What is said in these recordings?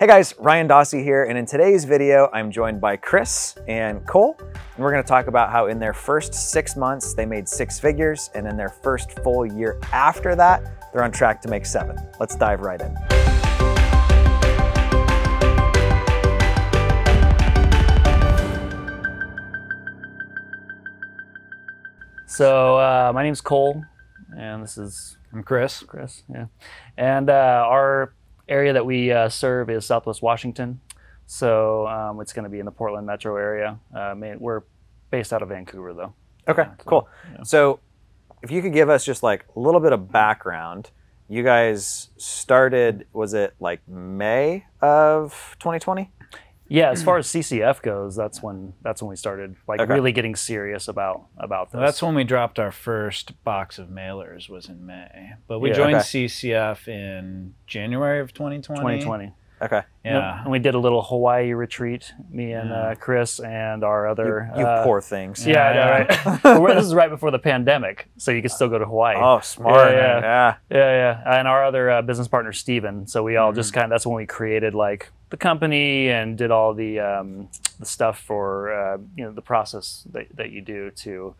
Hey guys, Ryan Dossey here, and in today's video, I'm joined by Chris and Cole, and we're gonna talk about how in their first 6 months, they made 6 figures, and in their first full year after that, they're on track to make 7. Let's dive right in. So my name's Cole, and I'm Chris. Yeah. And our area that we serve is Southwest Washington. So it's going to be in the Portland metro area. We're based out of Vancouver, though. Okay, cool. Yeah. So if you could give us just like a little bit of background. You guys started, was it like May of 2020? Yeah, as far as CCF goes, that's when we started really getting serious about this. Well, that's when we dropped our first box of mailers, was in May. But we joined CCF in January of 2020. 2020. Okay. Yeah. And we did a little Hawaii retreat, me and Chris and our other... You poor things. Yeah. Right. This is right before the pandemic, so you can still go to Hawaii. Oh, smart. Yeah. And our other business partner, Steven. So we all just that's when we created like the company and did all the stuff for, the process that you do to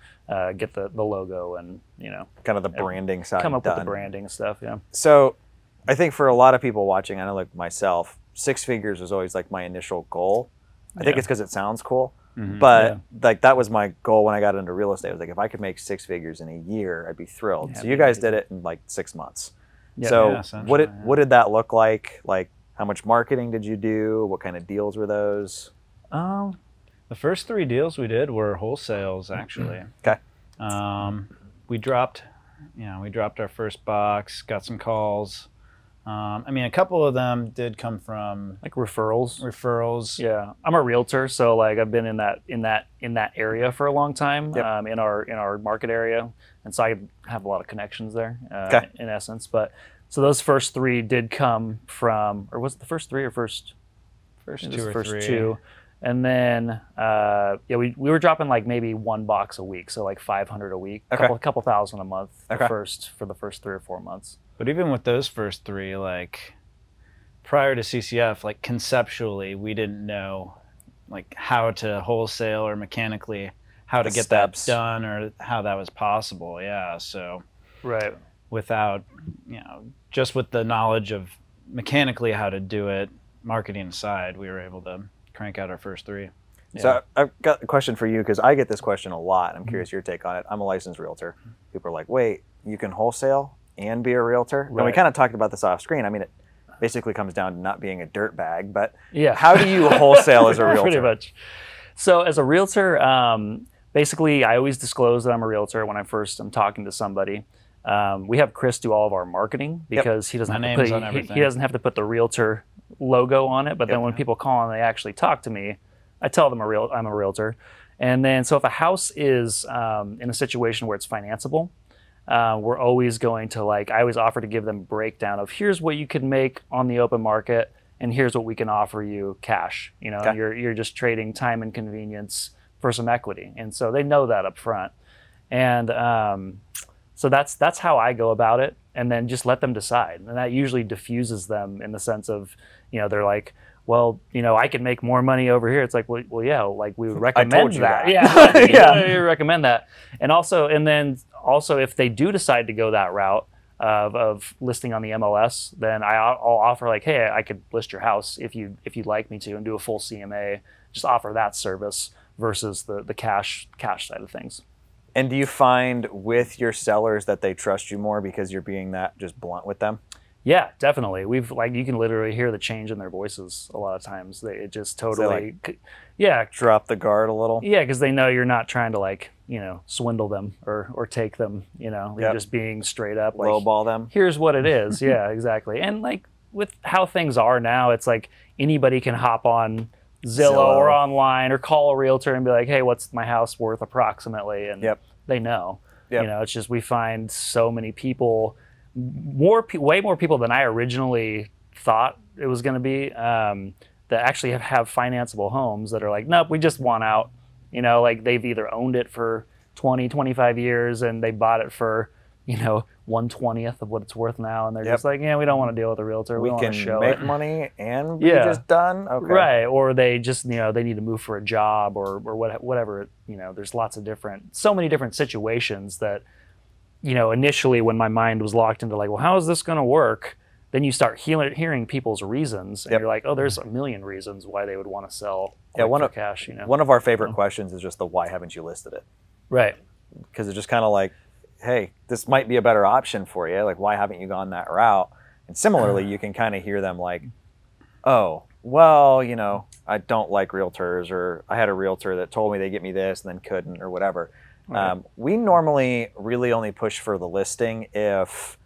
get the logo and, kind of the branding side come up done. with the branding stuff, yeah. So I think for a lot of people watching, I know like myself, 6 figures was always like my initial goal. I think it's because it sounds cool, but like that was my goal when I got into real estate. I was like, if I could make 6 figures in a year, I'd be thrilled. So you guys did it in like 6 months. Yeah. So what did that look like? Like how much marketing did you do? What kind of deals were those? The first 3 deals we did were wholesales, actually. Okay. We dropped our first box, got some calls. A couple of them did come from like referrals. Yeah, I'm a realtor, so like I've been in that area for a long time, in our market area, and so I have a lot of connections there. In essence, but so those first 3 did come from, or was it the first 3 or first 2 or 3? 2, and then we were dropping like maybe 1 box a week, so like 500 a week, couple thousand a month for the first 3 or 4 months. But even with those first 3, like prior to CCF, like conceptually, we didn't know like how to wholesale or mechanically how to get that done or how that was possible. Yeah. So without, just with the knowledge of mechanically how to do it, marketing aside, we were able to crank out our first 3. Yeah. So I've got a question for you because I get this question a lot. I'm curious your take on it. I'm a licensed realtor. People are like, wait, you can wholesale and be a realtor? Right. And we kind of talked about this off screen. I mean, it basically comes down to not being a dirt bag, but how do you wholesale as a realtor? Pretty much. So as a realtor, basically I always disclose that I'm a realtor when I'm talking to somebody. We have Chris do all of our marketing because he doesn't have to put the realtor logo on it, but then when people call and they actually talk to me, I tell them I'm a realtor. And then so if a house is in a situation where it's financeable, we're always going to I always offer to give them a breakdown of here's what you can make on the open market and here's what we can offer you cash. You're just trading time and convenience for some equity. And so they know that up front. And so that's how I go about it, and then just let them decide. And that usually diffuses them in the sense of, they're like, well, I can make more money over here. It's like, well, yeah, like we would recommend I told you that. Yeah, we recommend that. And also, if they do decide to go that route of listing on the MLS, then I'll offer like, hey, I could list your house if you'd like me to, and do a full CMA. Just offer that service versus the cash side of things. And do you find with your sellers that they trust you more because you're being that just blunt with them? Yeah, definitely. You can literally hear the change in their voices a lot of times. It just totally, drop the guard a little. Yeah, because they know you're not trying to swindle them or take them. You're just being straight up, lowball them. Here's what it is. Yeah, exactly. And with how things are now, it's like anybody can hop on Zillow or online or call a realtor and be like, hey, what's my house worth approximately? And they know. It's just we find so many people. Way more people than I originally thought it was going to be that actually have financeable homes that are like, nope, we just want out. They've either owned it for 20, 25 years and they bought it for, 1/20th of what it's worth now, and they're just like, yeah, we don't want to deal with a realtor. We can show make it. money and be just done. Okay. Right, or they just they need to move for a job or whatever. There's so many different situations that initially when my mind was locked into like, well, how is this going to work? Then you start hearing people's reasons, and you're like, oh, there's a million reasons why they would want to sell for cash. One of our favorite questions is just the why haven't you listed it? Right. Because it's just kind of like, hey, this might be a better option for you. Like, why haven't you gone that route? And similarly, you can kind of hear them like, oh, well, I don't like realtors, or I had a realtor that told me they'd get me this and then couldn't, or whatever. Right. We normally really only push for the listing if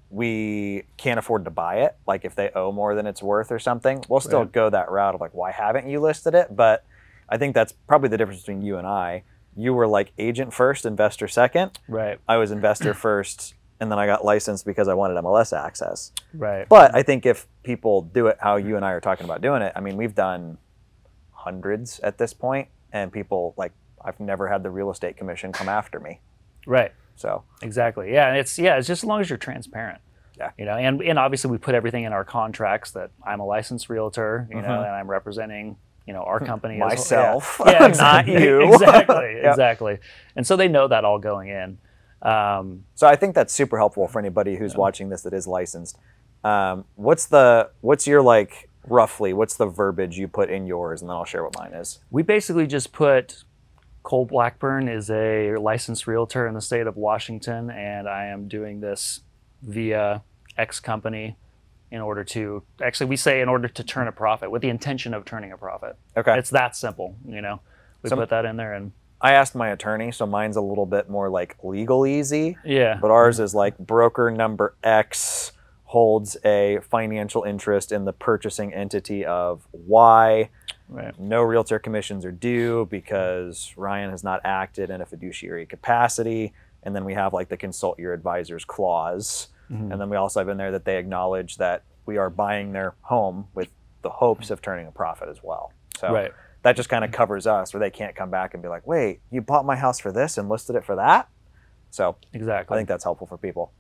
we can't afford to buy it. Like if they owe more than it's worth or something, we'll still go that route of like, why haven't you listed it? But I think that's probably the difference between you and I. You were like agent first, investor second. Right. I was investor first, and then I got licensed because I wanted MLS access. Right. But I think if people do it how you and I are talking about doing it, I mean, we've done hundreds at this point, and people like, I've never had the real estate commission come after me. Right. So exactly. Yeah. And it's just as long as you're transparent. Yeah. And obviously we put everything in our contracts that I'm a licensed realtor, and I'm representing our company myself, not you. Exactly. Yep. Exactly. And so they know that all going in. So I think that's super helpful for anybody who's watching this that is licensed. What's your like roughly? What's the verbiage you put in yours, and then I'll share what mine is. We basically just put Cole Blackburn is a licensed realtor in the state of Washington, and I am doing this via X company. In order to turn a profit, with the intention of turning a profit. Okay. It's that simple, We put that in there. And I asked my attorney, so mine's a little bit more like legal easy. Yeah. But ours is like broker number X holds a financial interest in the purchasing entity of Y. Right. No realtor commissions are due because Ryan has not acted in a fiduciary capacity. And then we have like the consult your advisors clause. Mm-hmm. And then we also have in there that they acknowledge that we are buying their home with the hopes of turning a profit as well. So that just kind of covers us, where they can't come back and be like, wait, you bought my house for this and listed it for that? So exactly. I think that's helpful for people.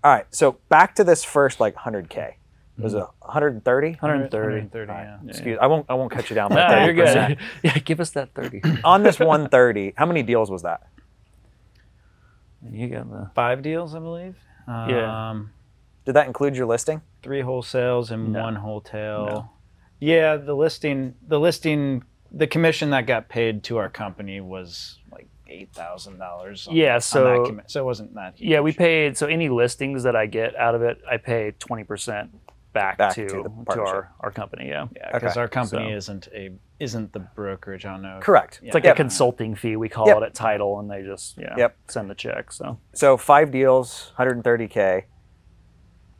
All right, so back to this first like 100K. Was it 130? 130. Right. Yeah. Excuse, I won't cut you down by no, 30%. You're good. Yeah, give us that 30. On this 130, how many deals was that? You got the 5 deals, I believe. Yeah. Did that include your listing? 3 wholesales and 1 wholesale. No. Yeah, the commission that got paid to our company was like $8,000. Yeah, so it wasn't that huge. Yeah, we paid. So any listings that I get out of it, I pay 20% back to our company. Yeah. Yeah, because our company isn't the brokerage. I don't know. Correct. It's like a consulting fee. We call it at title, and they just send the check. So 5 deals, 130K.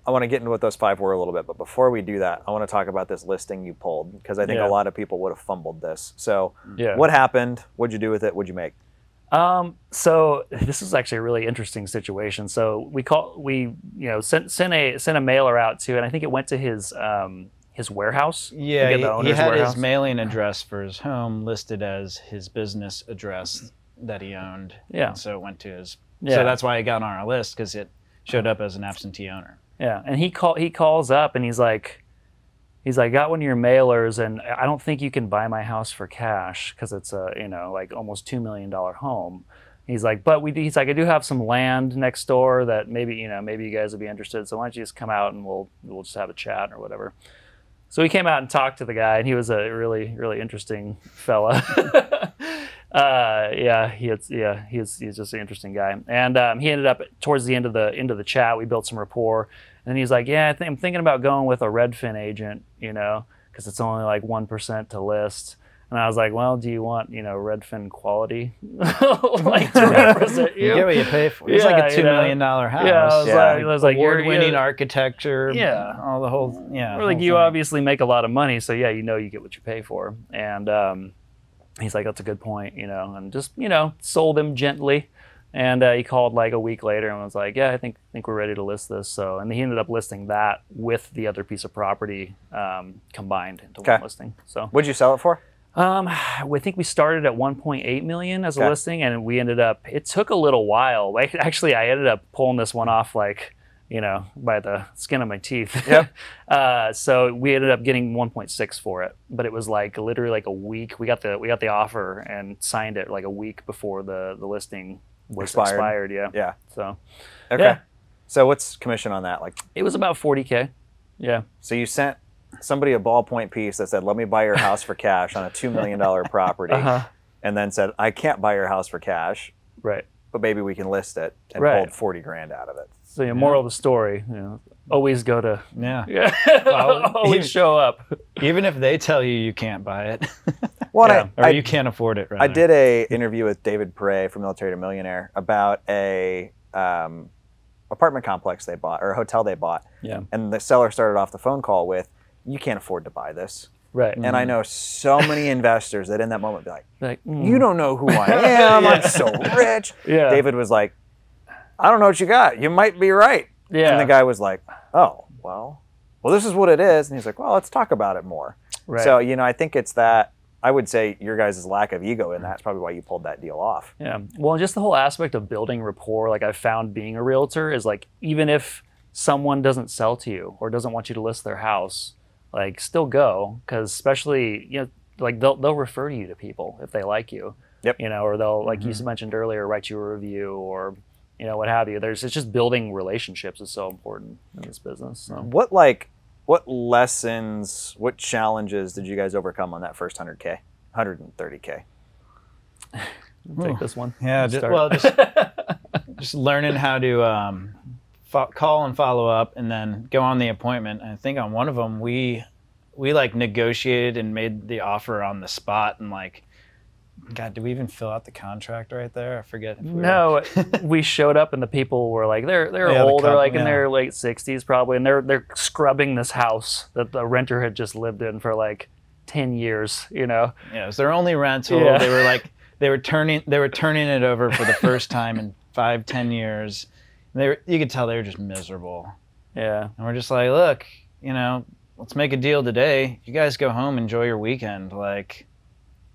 I want to get into what those 5 were a little bit, but before we do that, I want to talk about this listing you pulled, because I think a lot of people would have fumbled this. So what happened? What'd you do with it? What'd you make? So this is actually a really interesting situation. So we sent a mailer out to, and I think it went to his warehouse. Yeah, he had his mailing address for his home listed as his business address that he owned. Yeah. And so it went to his. Yeah. So that's why it got on our list, because it showed up as an absentee owner. Yeah, and he calls up and he's like, got one of your mailers, and I don't think you can buy my house for cash because it's a like almost $2 million home. He's like, but I do have some land next door that maybe you guys would be interested. So why don't you just come out and we'll just have a chat or whatever. So we came out and talked to the guy, and he was a really, really interesting fella. He's just an interesting guy. And he ended up towards the end of the chat, we built some rapport. And then he's like, yeah, I'm thinking about going with a Redfin agent, because it's only like 1% to list. And I was like, well, do you want, Redfin quality like to represent you? You get what you pay for. It's like a $2 million house. Yeah, I was like award-winning architecture. Yeah. All the whole, We're like, you obviously make a lot of money, so you get what you pay for. And he's like, that's a good point, and just, sold him gently. And he called like a week later and was like, yeah, I think we're ready to list this. So, and he ended up listing that with the other piece of property combined into one listing. So what'd you sell it for? I think we started at 1.8 million as a listing, and we ended up. It took a little while. Actually, I ended up pulling this one off like, by the skin of my teeth. Yep. So we ended up getting 1.6 for it, but it was like literally like a week. We got the offer and signed it like a week before the listing was expired. Yeah. Yeah. So. Okay. Yeah. So what's commission on that? Like. It was about 40K. Yeah. So you sent somebody a ballpoint piece that said, "Let me buy your house for cash on a $2 million property," and then said, "I can't buy your house for cash, right? But maybe we can list it," and pulled 40 grand out of it. So the moral of the story, always go to Well, always show up, even if they tell you you can't buy it, well, or you can't afford it. Rather. I did a interview with David Perret from Military to Millionaire about a apartment complex they bought or a hotel they bought, and the seller started off the phone call with, "You can't afford to buy this." Right. And I know so many investors that in that moment be like, "You don't know who I am. I'm so rich." Yeah. David was like, "I don't know what you got. You might be right." Yeah. And the guy was like, "Oh, well, this is what it is." And he's like, "Well, let's talk about it more." Right. So, I think it's that, I would say your guys' lack of ego in that's probably why you pulled that deal off. Yeah. Well, just the whole aspect of building rapport, like I've found being a realtor is like, even if someone doesn't sell to you or doesn't want you to list their house, like still go, because especially, like they'll refer you to people if they like you. Yep. Or they'll, like you mentioned earlier, write you a review or, what have you. It's just building relationships is so important in this business. So. What lessons, what challenges did you guys overcome on that first 100K, 130K? Take this one. Yeah, just learning how to call and follow up, and then go on the appointment. And I think on one of them, we like negotiated and made the offer on the spot, and like, God, did we even fill out the contract right there? I forget. No, we showed up and the people were like, they're old, they're like in their late 60s probably, and they're scrubbing this house that the renter had just lived in for like 10 years, Yeah, it was their only rental. Yeah. They were like, they were turning it over for the first time in 5-10 years. You could tell they were just miserable. Yeah. And we're just like, look, let's make a deal today. You guys go home, enjoy your weekend. Like,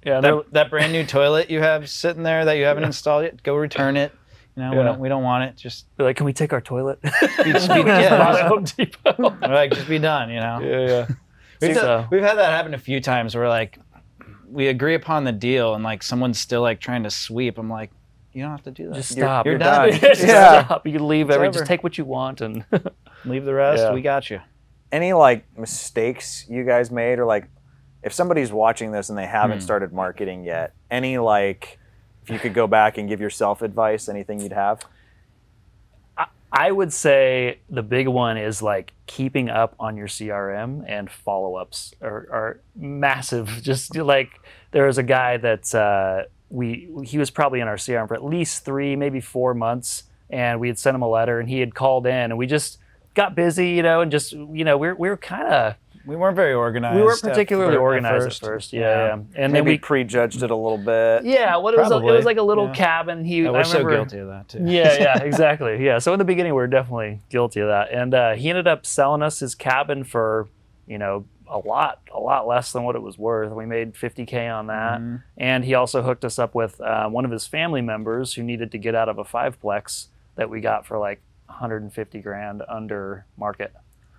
that brand new toilet you have sitting there that you haven't installed yet, go return it. We don't want it. Just be like, can we take our toilet? Just be Home Depot. Like, just be done. Yeah. We've had that happen a few times where like we agree upon the deal and like someone's still like trying to sweep. I'm like, you don't have to do that. Just stop. You're done. Stop. You can leave just take what you want and leave the rest. We got you. Any like mistakes you guys made, or like if somebody's watching this and they haven't started marketing yet, any like, if you could go back and give yourself advice, anything you'd have? I would say the big one is like keeping up on your CRM, and follow-ups are massive. Just like there was a guy that he was probably in our CRM for at least 3, maybe 4 months, and we had sent him a letter and he had called in, and we just got busy, and just, we were kind of, we weren't very organized. We weren't particularly organized at first. Yeah. And maybe then we prejudged it a little bit. Yeah, it was like a little cabin. We're so guilty of that too. Yeah, exactly. Yeah, so in the beginning we were definitely guilty of that. And he ended up selling us his cabin for, a lot less than what it was worth. We made $50K on that. And he also hooked us up with one of his family members who needed to get out of a 5-plex that we got for like 150 grand under market.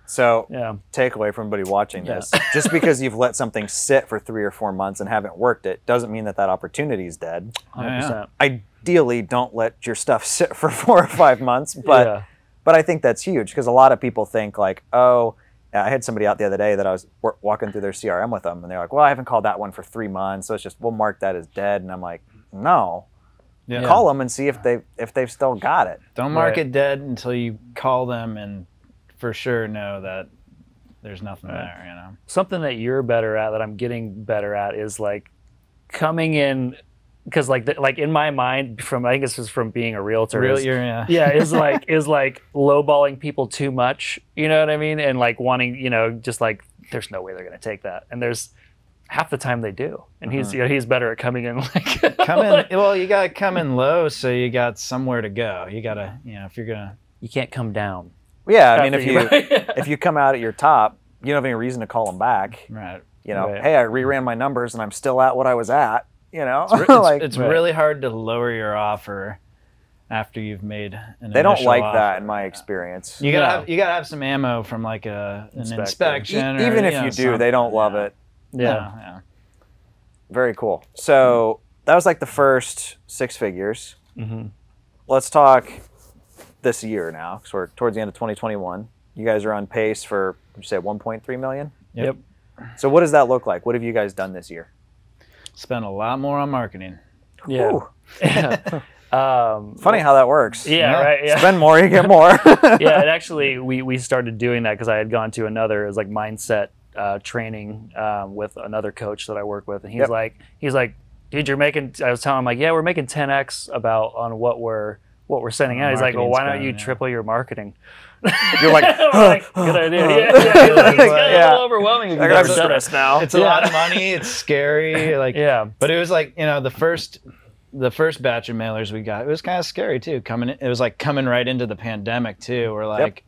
So, takeaway from anybody watching this, just because you've let something sit for 3 or 4 months and haven't worked it, doesn't mean that opportunity is dead. 100%. Ideally, don't let your stuff sit for 4 or 5 months, but I think that's huge, because a lot of people think like, oh, I had somebody out the other day that I was walking through their CRM with them, and they're like, well, I haven't called that one for 3 months, so we'll mark that as dead. And I'm like, no. Call them and see if they've still got it. Don't mark it dead until you call them and for sure know that there's nothing there, Something that you're better at, that I'm getting better at, is like coming in, because like in my mind, I think this is from being a realtor. Is like lowballing people too much. You know what I mean? And like wanting, just like, there's no way they're going to take that. And there's half the time they do. And he's better at coming in like well, you got to come in low, so you got somewhere to go. You got to, if you're going to, you can't come down. Yeah, I mean, if you come out at your top, you don't have any reason to call them back. Right. You know, hey, I reran my numbers and I'm still at what I was at. You know, it's really hard to lower your offer after you've made an They don't like offer. that in my experience. You gotta have some ammo from like an inspection. Even if you do, they don't love it. Yeah. Very cool. So that was like the first 6 figures. Let's talk this year now, because we're towards the end of 2021. You guys are on pace for, would you say, 1.3 million? Yep. So what does that look like? What have you guys done this year? Spent a lot more on marketing. Yeah. Funny how that works. Yeah, right. Yeah. Spend more, you get more. Yeah, and actually, we started doing that because I had gone to another, it was like mindset training with another coach that I work with, and he's like, dude, you're making. I was telling him like, yeah, we're making 10x on what we're sending out. He's like, well, why don't you triple your marketing? You're like, good idea. It's a little overwhelming. If you've never done it now. It's a lot of money. It's scary. Like, but it was like, you know, the first batch of mailers we got, it was kind of scary too. It was like coming right into the pandemic too. We're like,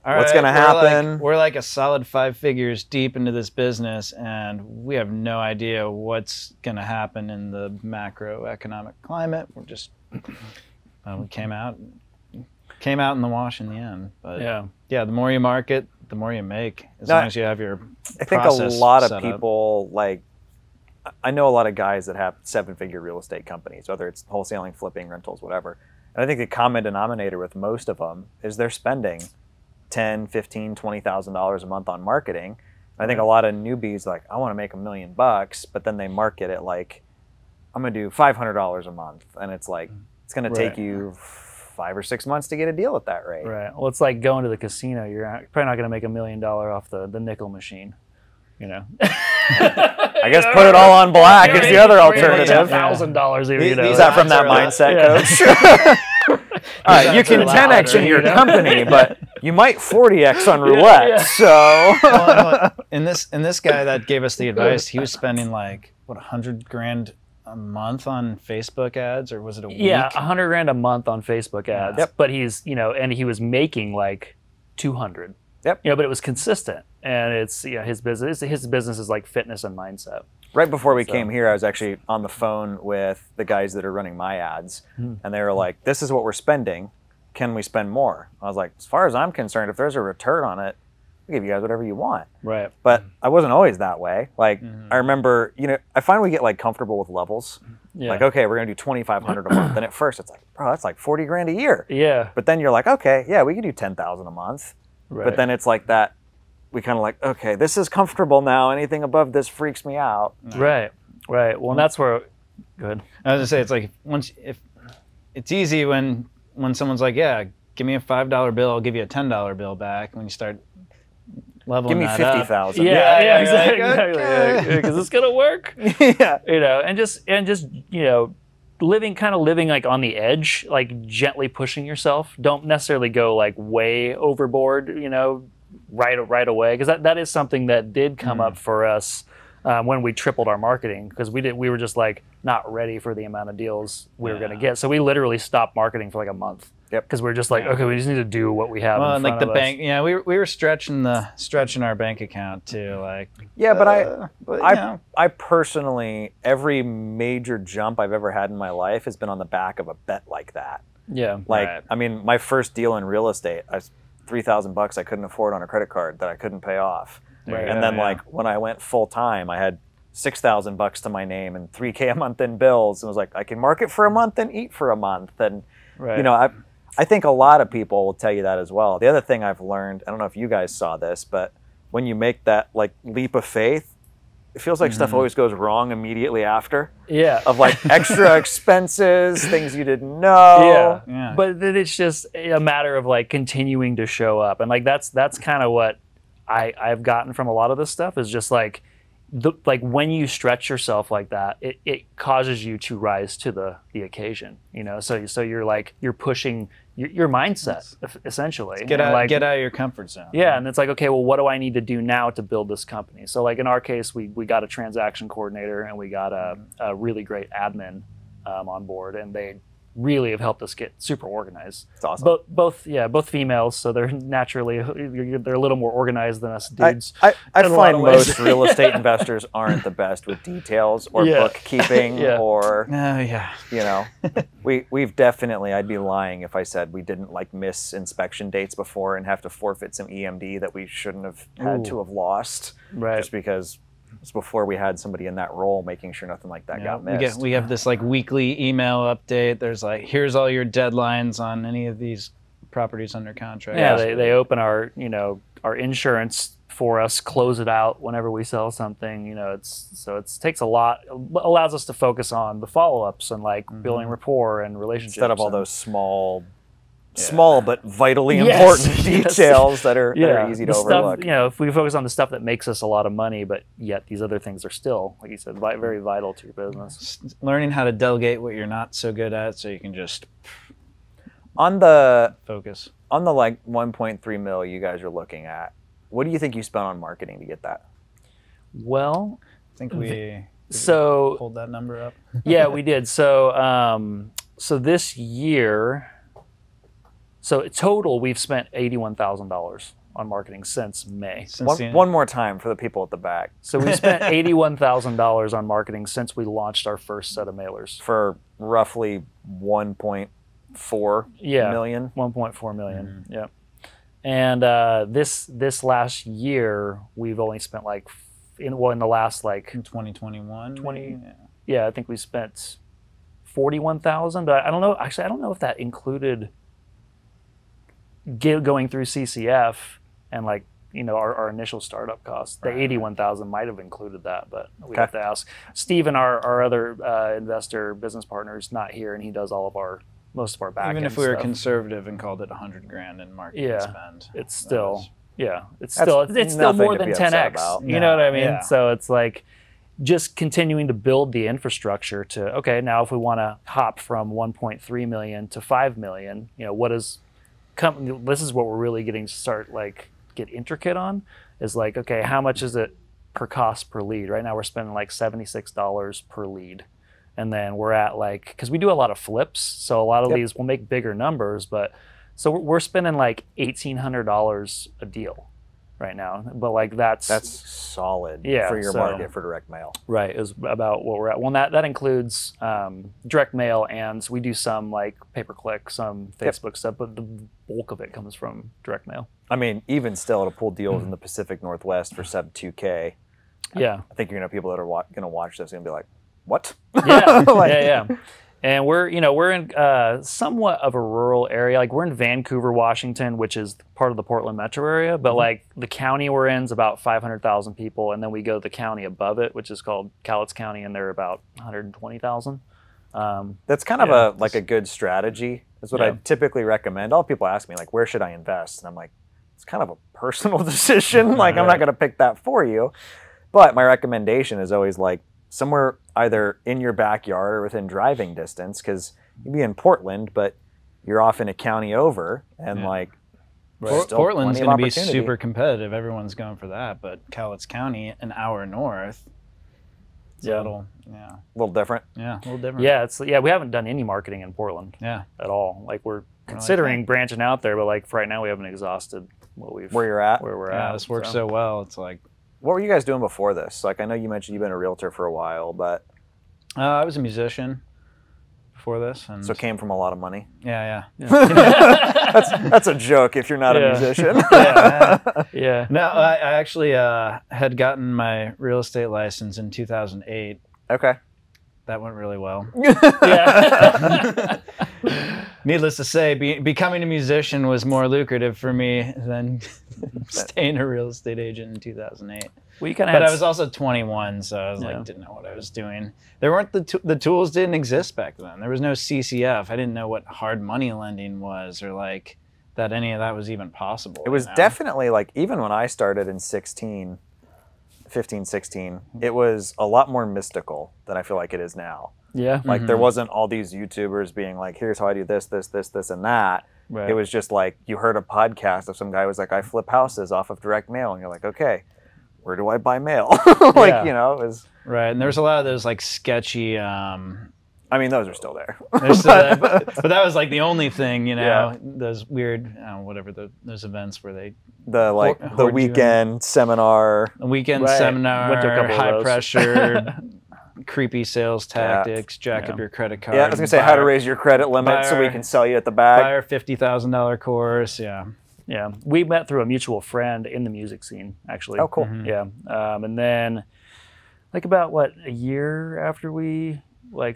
all right, what's gonna happen? We're like a solid 5 figures deep into this business, and we have no idea what's gonna happen in the macroeconomic climate. We're just we came out in the wash in the end. But yeah, the more you market, the more you make, as long as you have your I think a lot of people, like, I know a lot of guys that have 7-figure real estate companies, whether it's wholesaling, flipping, rentals, whatever. And I think the common denominator with most of them is they're spending $10,000, $15,000, $20,000 a month on marketing. And I think a lot of newbies like, I want to make $1 million, but then they market it like, I'm going to do $500 a month. And it's like, it's going to take you 5 or 6 months to get a deal at that rate. Right. Well, it's like going to the casino. You're probably not going to make $1 million off the nickel machine. You know. I guess put it all on black is the other alternative. $1,000 even. You know. Is that from that mindset coach? All right, you can 10x in your company, but you might 40x on roulette. So, and this guy that gave us the advice, he was spending like what, $100,000 a month on Facebook ads, or was it a week? Yeah, $100,000 a month on Facebook ads. Yep. But he's, you know, and he was making like 200. Yep. You know, but it was consistent, and it's his business. His business is like fitness and mindset. Right before we came here, I was actually on the phone with the guys that are running my ads, and they were like, "This is what we're spending. Can we spend more?" I was like, "As far as I'm concerned, if there's a return on it, I'll give you guys whatever you want." Right. But I wasn't always that way. Like I remember, you know, I find we get like comfortable with levels. Yeah. Like, okay, we're gonna do $2,500 a month, and at first it's like, bro, that's like $40,000 a year. Yeah. But then you're like, okay, yeah, we can do $10,000 a month. Right. But then it's like that. We kind of like, okay, this is comfortable now. Anything above this freaks me out. Right. Right. Well, and that's where. Good. I was gonna say, it's like if it's easy when someone's like, yeah, give me a $5 bill, I'll give you a $10 bill back. When you start leveling, give me 50,000. Yeah, exactly. Because it's gonna work. Yeah. You know, and just you know, living like on the edge, like gently pushing yourself. Don't necessarily go like way overboard. You know, right away, because that is something that did come up for us. When we tripled our marketing, because we were just like not ready for the amount of deals we were going to get. So we literally stopped marketing for like a month. Yep. Because we're just like, okay, we just need to do what we have. Well, in and front like the of bank, we were stretching our bank account too. Like, yeah, but I personally, every major jump I've ever had in my life has been on the back of a bet like that. Yeah. Like, I mean, my first deal in real estate, I was $3,000 I couldn't afford on a credit card that I couldn't pay off. Right. And then like when I went full time, I had $6,000 to my name and $3,000 a month in bills, and was like, I can market for a month and eat for a month. And you know, I think a lot of people will tell you that as well. The other thing I've learned, I don't know if you guys saw this, but when you make that like leap of faith, it feels like stuff always goes wrong immediately after. Yeah. Of like extra expenses, things you didn't know. Yeah. But then it's just a matter of like continuing to show up, and like that's kind of what I've gotten from a lot of this stuff, is just like like when you stretch yourself like that, it causes you to rise to the occasion, you know. So you're pushing your mindset essentially. Get out of your comfort zone. Yeah, and it's like, okay, well, what do I need to do now to build this company? So like in our case, we got a transaction coordinator, and we got a really great admin on board, and really have helped us get super organized. It's awesome. Both females, so they're naturally they're a little more organized than us dudes. I find most real estate investors aren't the best with details or bookkeeping or you know, we've definitely, I'd be lying if I said we didn't like miss inspection dates before and have to forfeit some EMD that we shouldn't have had to have lost, just because it's before we had somebody in that role making sure nothing like that got missed. We have this like weekly email update. There's like, here's all your deadlines on any of these properties under contract. Yeah, they open our, you know, our insurance for us, close it out whenever we sell something. You know, it takes a lot, allows us to focus on the follow-ups and like building rapport and relationships. Instead of all those small but vitally important details that are easy to overlook. You know, if we focus on the stuff that makes us a lot of money, but yet these other things are still, like you said, very vital to your business. Learning how to delegate what you're not so good at, so you can just focus on the like 1.3 mil you guys are looking at. What do you think you spent on marketing to get that? Well, I think we pulled that number up. Yeah, we did. So this year. So total, we've spent $81,000 on marketing since May. One more time for the people at the back. So we spent $81,000 on marketing since we launched our first set of mailers. For roughly 1.4 million? 1.4 million, yeah. And this last year, we've only spent like, in the last like... In 2021? I think we spent $41,000, but I don't know, actually I don't know if that included going through CCF and like, you know, our initial startup costs. The 81,000 might have included that, but we have to ask. Steve and our other investor business partner is not here, and he does most of our back end. Even if we were conservative and called it $100,000 in marketing spend, it's still it's still more than 10x. You know what I mean? Yeah. So it's like just continuing to build the infrastructure to now if we want to hop from 1.3 million to 5 million, you know, this is what we're really getting to start get intricate on, is like, okay, how much is it per cost per lead? Right now we're spending like $76 per lead. And then we're at like, because we do a lot of flips, so a lot of these will make bigger numbers, but so we're spending like $1,800 a deal right now. But like that's solid for your market for direct mail. Right, is about what we're at. Well, that includes direct mail, and we do some like pay-per-click, some Facebook stuff, but the bulk of it comes from direct mail. I mean, even still, to pull deals in the Pacific Northwest for sub 2K. Yeah, I think you're gonna have people that are gonna watch this and be like, "What?" Yeah. And we're in somewhat of a rural area. Like we're in Vancouver, Washington, which is part of the Portland metro area. But like the county we're in is about 500,000 people, and then we go to the county above it, which is called Cowlitz County, and they're about 120,000. That's kind of a good strategy. Is what I typically recommend. All people ask me like, where should I invest? And I'm like, it's kind of a personal decision. Like I'm not going to pick that for you. But my recommendation is always like, somewhere either in your backyard or within driving distance, because you'd be in Portland, but you're off in a county over, and Portland's going to be super competitive. Everyone's going for that, but Cowlitz County, an hour north, it's a little different. Yeah, a little different. Yeah, we haven't done any marketing in Portland. At all. Like we're considering branching out there, but like for right now we haven't exhausted where we're at. Yeah, this works so well. It's like. What were you guys doing before this? Like, I know you mentioned you've been a realtor for a while, but... I was a musician before this. And so it came from a lot of money? Yeah. That's a joke if you're not a musician. Yeah. No, I actually had gotten my real estate license in 2008. Okay. That went really well. Yeah. Needless to say, becoming a musician was more lucrative for me than staying a real estate agent in 2008. Well, but I was also 21, so I was didn't know what I was doing. There weren't the tools didn't exist back then. There was no CCF. I didn't know what hard money lending was, or like that any of that was even possible. It was definitely like, even when I started in 15, 16, it was a lot more mystical than I feel like it is now. Yeah. Like there wasn't all these YouTubers being like, here's how I do this, and that. Right. It was just like, you heard a podcast of some guy who was like, I flip houses off of direct mail. And you're like, okay, where do I buy mail? It was. Right. And there's a lot of those like sketchy I mean, those are still there. But that was like the only thing, you know, those weird, whatever those events where they the weekend seminar, seminar, went to a couple high pressure, creepy sales tactics, jack up your credit card. Yeah, I was gonna say how to raise your credit limit so we can sell you at the back. Buy our $50,000 course. Yeah, we met through a mutual friend in the music scene, actually. Oh, cool. Yeah, and then like about a year after we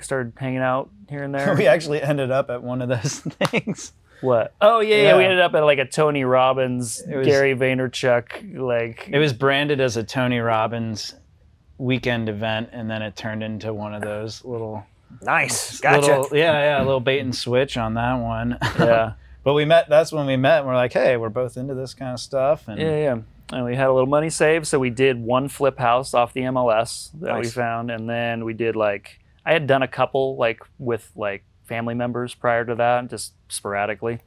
started hanging out here and there. We actually ended up at one of those things. What? Oh yeah, we ended up at like a Tony Robbins, Gary Vaynerchuk, It was branded as a Tony Robbins weekend event, and then it turned into one of those little. Nice, gotcha. A little bait and switch on that one. Yeah. But we met. That's when we met. And we're like, hey, we're both into this kind of stuff. And And we had a little money saved, so we did one flip house off the MLS that we found, and then we did I had done a couple with family members prior to that, just sporadically,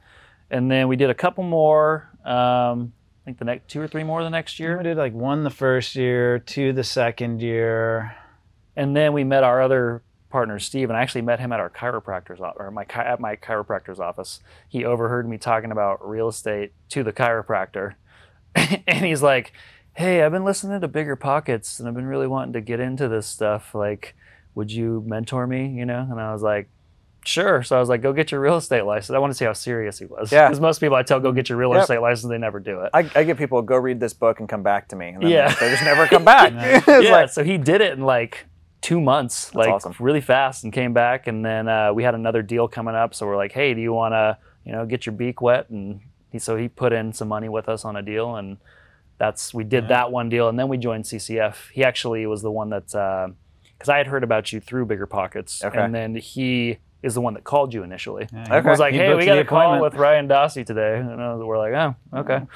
and then we did a couple more. I think the next 2 or 3 more the next year. We did 1 the first year, 2 the second year, and then we met our other partner Steve, and I actually met him at our chiropractor's at my chiropractor's office. He overheard me talking about real estate to the chiropractor, and he's like, "Hey, I've been listening to Bigger Pockets, and I've been really wanting to get into this stuff. Would you mentor me?" And I was like, "Sure." So I was like, "Go get your real estate license." I want to see how serious he was. Yeah. Because most people I tell go get your real estate license, they never do it. I get people go read this book and come back to me, and then they just never come back. So he did it in 2 months, awesome. Really fast, and came back, and then we had another deal coming up, so we're like, hey, do you want to get your beak wet? And he put in some money with us on a deal, and we did that one deal, and then we joined CCF. He actually was the one that because I had heard about you through Bigger Pockets, and then he is the one that called you initially. I was like, hey, we got a call with Ryan Dossey today, and we're like, oh, okay.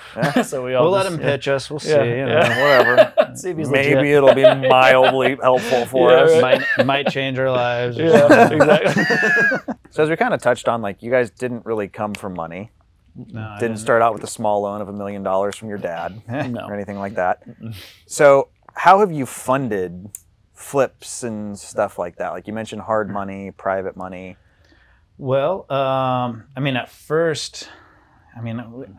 So we'll let him pitch us. We'll see. Whatever. See if he's maybe legit. it'll be mildly helpful for us. Right. Might change our lives. Yeah, exactly. So as we kind of touched on, you guys didn't really come from money. No, didn't start out with a small loan of $1 million from your dad or anything like that. Mm-mm. So how have you funded flips and stuff like that? You mentioned hard money, private money. Well, at first, I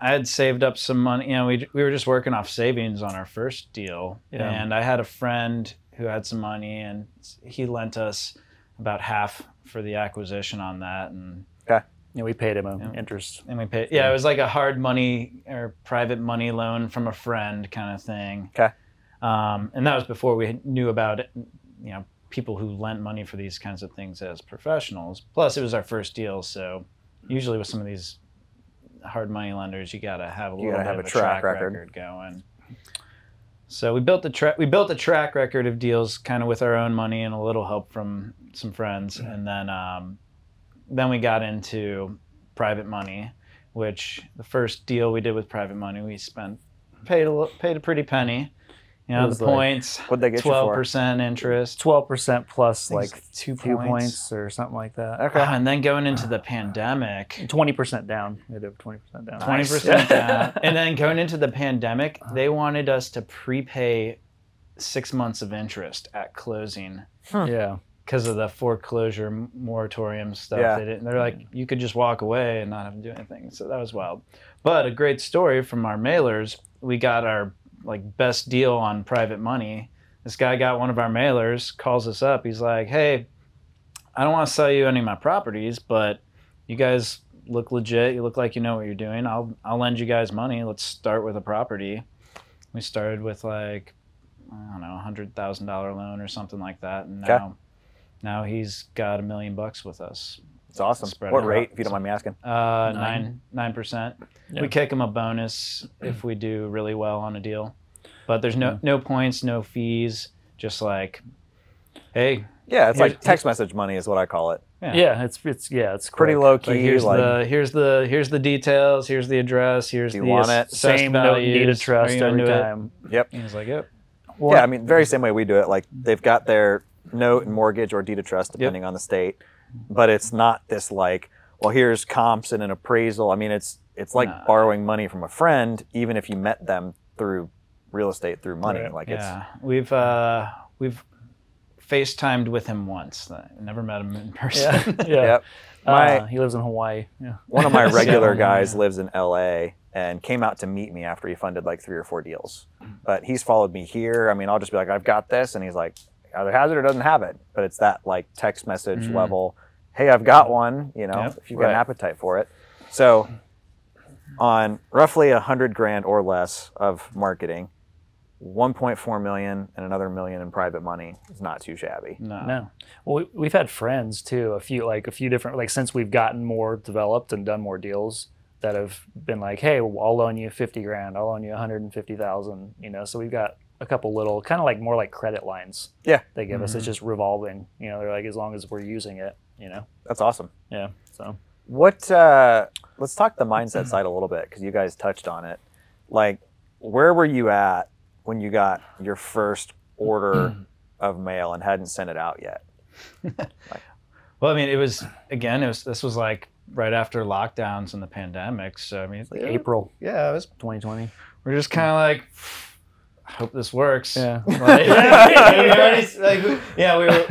had saved up some money. We were just working off savings on our first deal, and I had a friend who had some money, and he lent us about half for the acquisition on that, and we paid him an interest. And we paid. Yeah, it was like a hard money or private money loan from a friend kind of thing. Okay. And that was before we knew about it. People who lent money for these kinds of things as professionals. Plus, it was our first deal, so usually with some of these hard money lenders, you gotta have a little bit of a track record going. So we built a track record of deals kind of with our own money and a little help from some friends, and then we got into private money, which the first deal we did with private money, we paid a pretty penny. The points. What'd they get you for? 12% interest. 12% plus 2 points or something like that. Okay. And then going into the pandemic. 20% down. We did 20% down. 20% down. And then going into the pandemic, they wanted us to prepay 6 months of interest at closing. Yeah. Because of the foreclosure moratorium stuff. Yeah. They're like, you could just walk away and not have to do anything. So that was wild. But a great story from our mailers, we got our best deal on private money. This guy got one of our mailers, calls us up. He's like, hey, I don't want to sell you any of my properties, but you guys look legit. You look like you know what you're doing. I'll lend you guys money. Let's start with a property. We started with $100,000 loan or something like that. And now he's got $1 million with us. It's awesome. What rate, if you don't mind me asking? 9%. Yeah. We kick him a bonus if we do really well on a deal, but there's no points, no fees. Just hey. Yeah, it's like text message money is what I call it. Yeah, it's pretty low key. Here's the details. Here's the address. Here's do you want it? Same note, deed of trust every time. Yep. And he's like, yep. Well, very same way we do it. They've got their note and mortgage or deed of trust depending on the state. But it's not this here's comps and an appraisal. It's like borrowing money from a friend, even if you met them through real estate, through money. Right. We've FaceTimed with him once. I never met him in person. Yeah. Yep. He lives in Hawaii. Yeah. One of my regular guys lives in LA and came out to meet me after he funded like 3 or 4 deals. But he's followed me here. I mean, I'll just be like, I've got this. And he's like, either has it or doesn't have it. But it's that like text message level. Hey, I've got one, if you've got an appetite for it. So on roughly $100,000 or less of marketing, 1.4 million and another $1 million in private money is not too shabby. No. Well, we've had friends too, a few different, like since we've gotten more developed and done more deals that have been like, hey, I'll loan you $50,000, I'll loan you $150,000, so we've got a couple little kind of like more like credit lines. Yeah. They give us. It's just revolving, they're like, as long as we're using it, That's awesome. Yeah. So let's talk the mindset side a little bit, because you guys touched on it. Like, where were you at when you got your first order of mail and hadn't sent it out yet? Well, I mean, this was like right after lockdowns and the pandemic. So, I mean, like April. Yeah, it was 2020. We're just kind of like, I hope this works. Yeah. We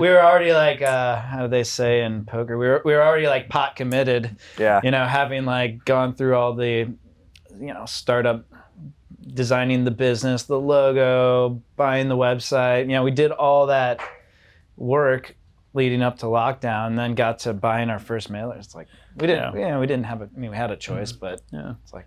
were already like, how do they say in poker? We were already like pot committed. Yeah. Having like gone through all the, startup, designing the business, the logo, buying the website. We did all that work leading up to lockdown, and then got to buying our first mailers. It's like we didn't have a. I mean, we had a choice, but it's like,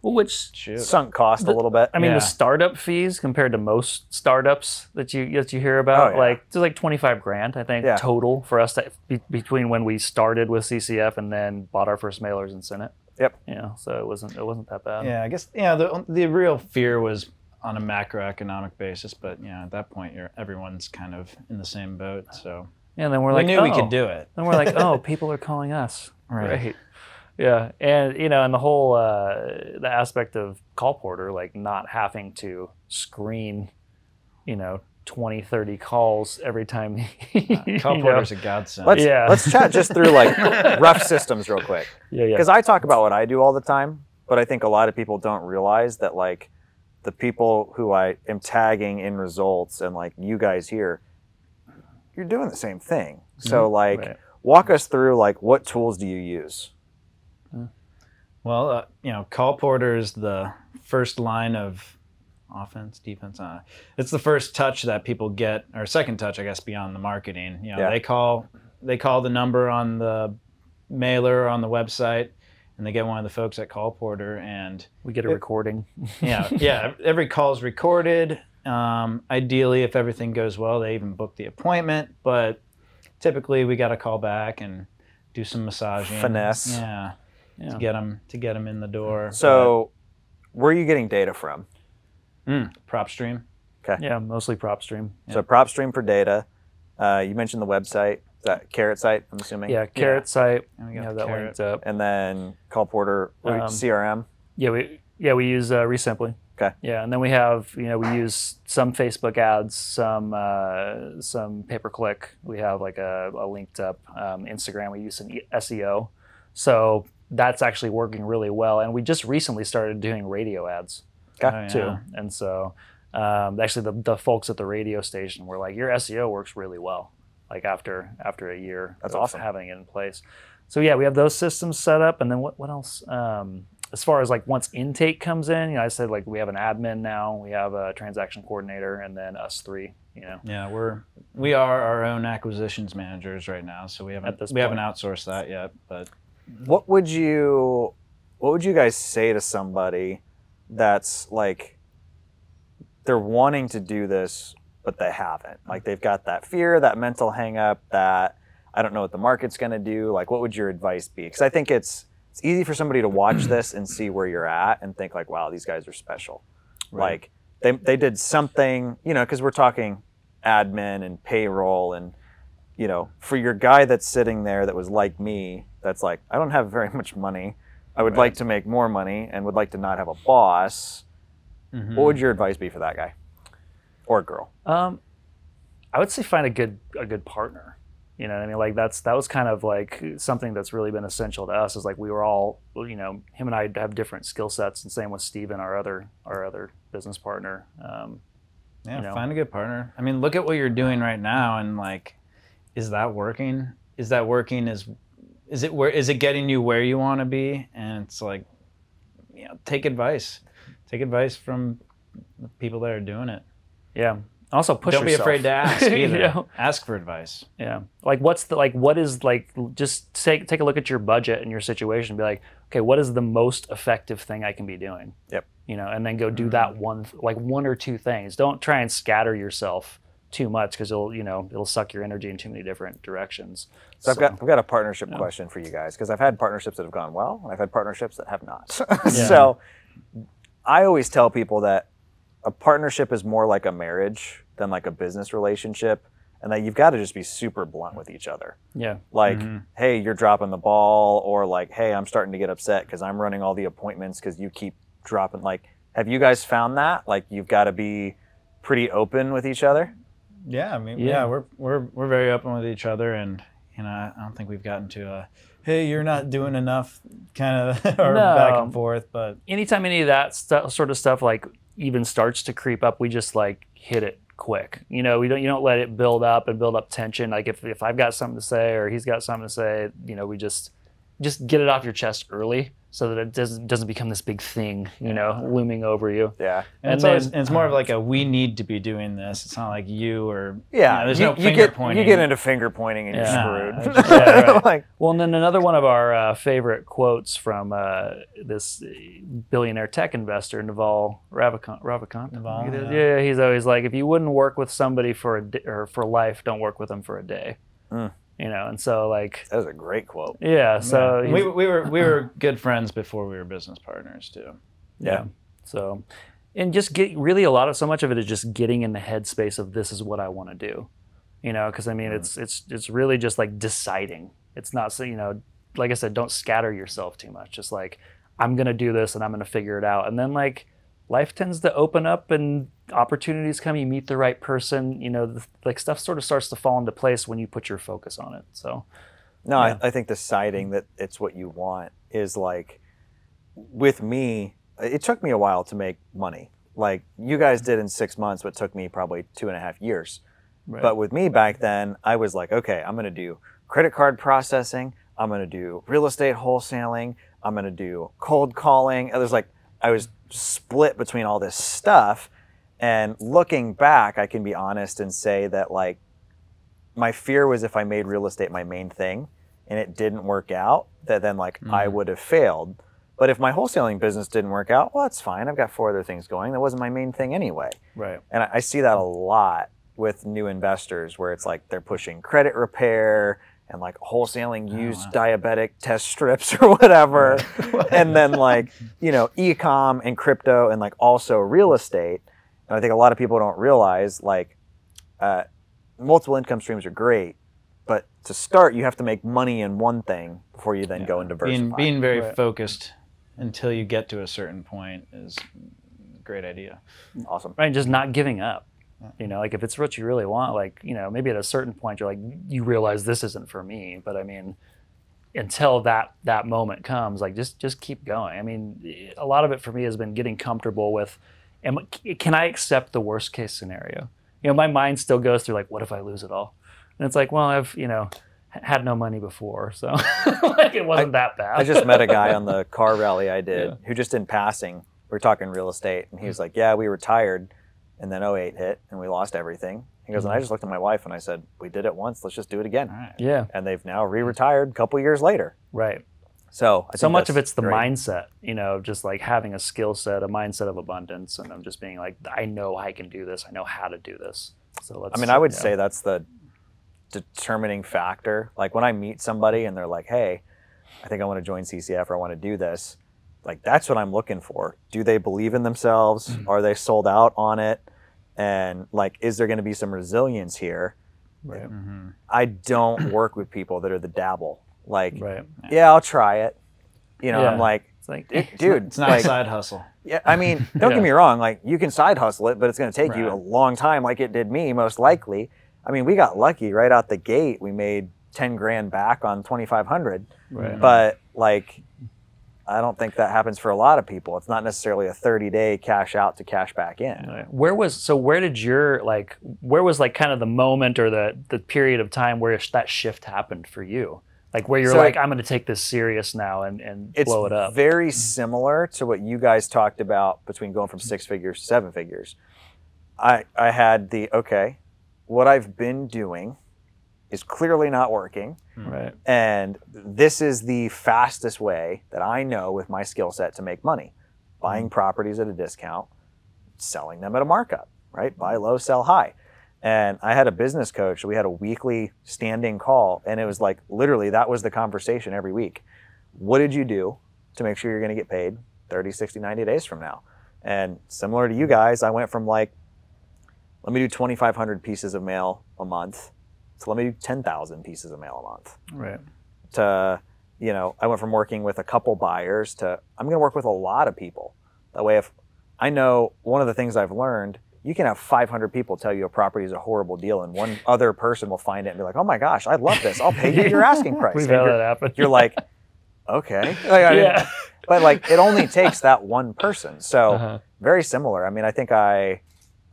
well, which sunk cost a little bit. I mean, the startup fees compared to most startups that you hear about, like it's like $25,000, I think, total for us to, between when we started with CCF and then bought our first mailers and sent it. Yep. So it wasn't that bad. Yeah, I guess the real fear was on a macroeconomic basis, but at that point everyone's kind of in the same boat. So and then we knew we could do it. Then we're like, oh, people are calling us. Right. Yeah, and and the whole the aspect of call porter, like not having to screen, 20, 30 calls every time. Call porter's a godsend. Let's chat just through like rough systems real quick. Yeah. Because I talk about what I do all the time, but I think a lot of people don't realize that like the people who I am tagging in results and like you guys here, you're doing the same thing. So walk us through like what tools do you use? Well, call porter is the first line of offense, defense. It's the first touch that people get, or second touch, I guess, beyond the marketing. They call the number on the mailer or on the website, and they get one of the folks at call porter, and we get a recording. Every call is recorded. Ideally, if everything goes well, they even book the appointment, but typically we got to call back and do some massaging, finesse. To get them in the door. So, where are you getting data from? PropStream. Okay. Yeah, mostly PropStream. Yeah. So PropStream for data. You mentioned the website. Is that Carrot site, I'm assuming? Yeah, Carrot site. We have that linked up. And then Call Porter, CRM? Yeah, we use Resimpli. Okay. Yeah, and then we have, we use some Facebook ads, some pay-per-click. We have like a linked up Instagram. We use some SEO. So that's actually working really well. And we just recently started doing radio ads too. And so actually the folks at the radio station were like, your SEO works really well, like after a year that's of awesome. having it in place. So yeah, we have those systems set up. And then what else? As far as like once intake comes in, I said like we have an admin now, we have a transaction coordinator, and then us three. Yeah, we are our own acquisitions managers right now, so we haven't outsourced that yet. But what would you guys say to somebody that's like they're wanting to do this but they haven't? Like they've got that fear, that mental hang up, that I don't know what the market's going to do. Like what would your advice be? Because I think it's easy for somebody to watch this and see where you're at and think like, wow, these guys are special. Right. Like they did something, because we're talking admin and payroll and, for your guy that's sitting there that was like me, that's like, I don't have very much money. I would like to make more money and would like to not have a boss. Mm-hmm. What would your advice be for that guy or girl? I would say find a good partner. You know what I mean? Like that was kind of like something that's really been essential to us is like we were all, him and I have different skill sets, and same with Steven, our other business partner. Yeah, find a good partner. I mean, look at what you're doing right now, and like, is that working? Is it getting you where you want to be? And it's like, take advice. Take advice from the people that are doing it. Yeah. Also push Don't yourself. be afraid to ask either. Ask for advice. Yeah. Like just take a look at your budget and your situation and be like, okay, what is the most effective thing I can be doing? Yep. And then go do that one or two things. Don't try and scatter yourself too much because it'll suck your energy in too many different directions. So I've got a partnership question for you guys, because I've had partnerships that have gone well and I've had partnerships that have not. So I always tell people that a partnership is more like a marriage than like a business relationship, and that you've got to just be super blunt with each other. Yeah. Like, hey, you're dropping the ball, or like, hey, I'm starting to get upset because I'm running all the appointments because you keep dropping. Like, have you guys found that? Like, you've got to be pretty open with each other? Yeah, I mean, we're very open with each other, and I don't think we've gotten to a, hey, you're not doing enough kind of or back and forth. But anytime any of that sort of stuff like even starts to creep up, we just like hit it quick. You don't let it build up tension. Like if I've got something to say or he's got something to say, we just get it off your chest early, so that it doesn't become this big thing, looming over you. Yeah. And it's more of like we need to be doing this. It's not like you or there's no finger pointing. You get into finger pointing and you're screwed. Right. Well, and then another one of our favorite quotes from this billionaire tech investor, Naval Ravikant. Naval, yeah, he's always like, if you wouldn't work with somebody for life, don't work with them for a day. And so like that was a great quote. Yeah. So we were good friends before we were business partners too. Yeah. So, and just so much of it is just getting in the headspace of this is what I want to do, because I mean it's really just like deciding. It's not like I said, don't scatter yourself too much. Just like, I'm gonna do this and I'm gonna figure it out, and then like life tends to open up and opportunities come. You meet the right person. Like stuff sort of starts to fall into place when you put your focus on it. So, I think deciding that it's what you want is like, with me, it took me a while to make money. Like you guys did in 6 months, what took me probably 2.5 years. Right. But with me back then, I was like, okay, I'm going to do credit card processing. I'm going to do real estate wholesaling. I'm going to do cold calling. I was split between all this stuff. And looking back, I can be honest and say that like my fear was if I made real estate my main thing and it didn't work out, that then like I would have failed. But if my wholesaling business didn't work out, well, that's fine. I've got 4 other things going. That wasn't my main thing anyway. Right. And I see that a lot with new investors where it's like they're pushing credit repair and like wholesaling used diabetic test strips or whatever. And then like, e-com and crypto and like also real estate. And I think a lot of people don't realize like multiple income streams are great, but to start you have to make money in one thing before you then go and diversify. Being very focused until you get to a certain point is a great idea. Awesome. Right, just not giving up. Like if it's what you really want, like, maybe at a certain point you're like, you realize this isn't for me. But I mean, until that moment comes, like just keep going. I mean, a lot of it for me has been getting comfortable with, can I accept the worst case scenario? My mind still goes through like, what if I lose it all? And it's like, well, I've, had no money before, so like it wasn't that bad. I just met a guy on the car rally I did who just in passing, we were talking real estate, and he was like, yeah, we retired. And then 2008 hit, and we lost everything. He goes, and I just looked at my wife, and I said, we did it once, let's just do it again. Right. Yeah. And they've now re-retired a couple years later. Right. So I think much of it's the great mindset, just like having a skill set, a mindset of abundance, and I'm just being like, I know I can do this. I know how to do this. So I would say that's the determining factor. Like when I meet somebody and they're like, hey, I think I want to join CCF or I want to do this. Like that's what I'm looking for. Do they believe in themselves? Are they sold out on it? And like, is there going to be some resilience here? Right. I don't work with people that are the dabble. Like, right. Yeah, I'll try it. I'm like, it's like, dude, it's not a side hustle. Yeah, I mean, don't get me wrong. Like, you can side hustle it, but it's going to take you a long time, like it did me, most likely. I mean, we got lucky right out the gate. We made 10 grand back on 2,500. Right. But like, I don't think that happens for a lot of people. It's not necessarily a 30-day cash out to cash back in. Right. Where was kind of the moment or the period of time where that shift happened for you? Like where you're like, I'm going to take this serious now and blow it up. It's very similar to what you guys talked about between going from 6 figures to 7 figures. I had what I've been doing is clearly not working. Right. And this is the fastest way that I know with my skill set to make money. Buying properties at a discount, selling them at a markup, right? Buy low, sell high. And I had a business coach. We had a weekly standing call, and it was like literally that was the conversation every week. What did you do to make sure you're going to get paid 30, 60, 90 days from now? And similar to you guys, I went from like, let me do 2,500 pieces of mail a month. So let me do 10,000 pieces of mail a month. Right. To, I went from working with a couple buyers to I'm going to work with a lot of people. That way, if I know one of the things I've learned, you can have 500 people tell you a property is a horrible deal, and one other person will find it and be like, "Oh my gosh, I love this. I'll pay you your asking price." We've had that happen. You're like, okay, but like it only takes that one person. So very similar. I mean, I think I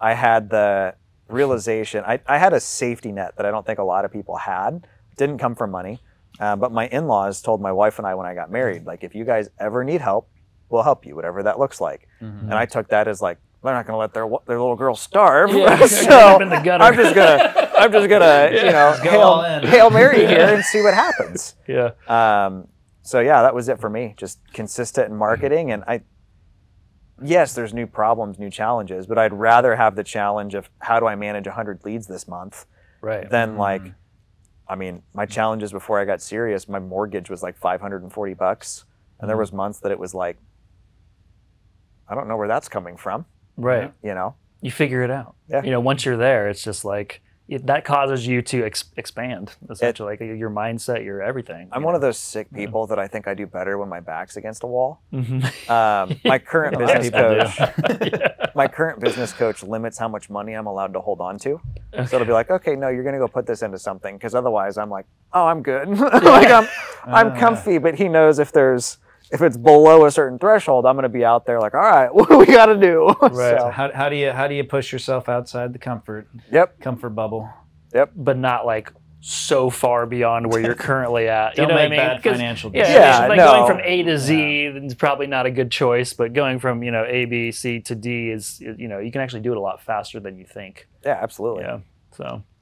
had the realization, I had a safety net that I don't think a lot of people had. It didn't come from money, but my in-laws told my wife and I when I got married, like, if you guys ever need help, we'll help you, whatever that looks like. And I took that as like, they're not going to let their little girl starve. So I'm just gonna Hail Mary here and see what happens. So yeah, that was it for me. Just consistent in marketing, and yes, there's new problems, new challenges, but I'd rather have the challenge of how do I manage 100 leads this month, than like, I mean, my challenges before I got serious, my mortgage was like $540, and there was months that it was like, I don't know where that's coming from. Right. You figure it out. Yeah. Once you're there, it's just like, that causes you to expand, essentially, like your mindset, your everything. I'm one of those sick people that I think I do better when my back's against a wall. My current business coach, my current business coach limits how much money I'm allowed to hold on to. So it'll be like, okay, no, you're going to go put this into something, because otherwise I'm like, oh, I'm good. Like I'm comfy, but he knows if it's below a certain threshold, I'm going to be out there like, all right, what do we got to do? Right. So how do you push yourself outside the comfort bubble? Yep. But not like so far beyond where you're currently at. Don't make bad financial decisions. Going from A to Z is probably not a good choice, but going from A, B, C to D is you can actually do it a lot faster than you think. Yeah, absolutely. Yeah.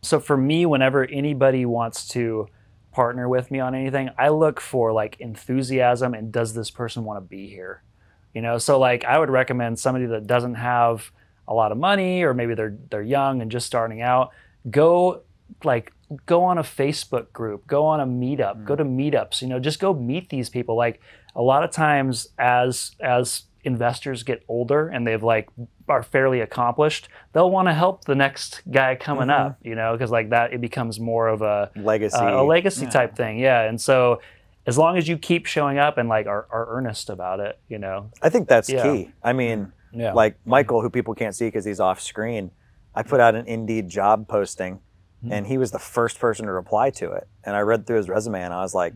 So for me, whenever anybody wants to partner with me on anything, I look for like enthusiasm and does this person want to be here? So like I would recommend somebody that doesn't have a lot of money, or maybe they're young and just starting out, go on a Facebook group, go on a meetup, go to meetups, just go meet these people. Like a lot of times as investors get older and they've are fairly accomplished, they'll want to help the next guy coming up, because like that, it becomes more of a legacy type thing. Yeah. And so as long as you keep showing up and like are earnest about it, I think that's key. I mean, like Michael, who people can't see because he's off screen, I put out an Indeed job posting and he was the first person to reply to it. And I read through his resume and I was like,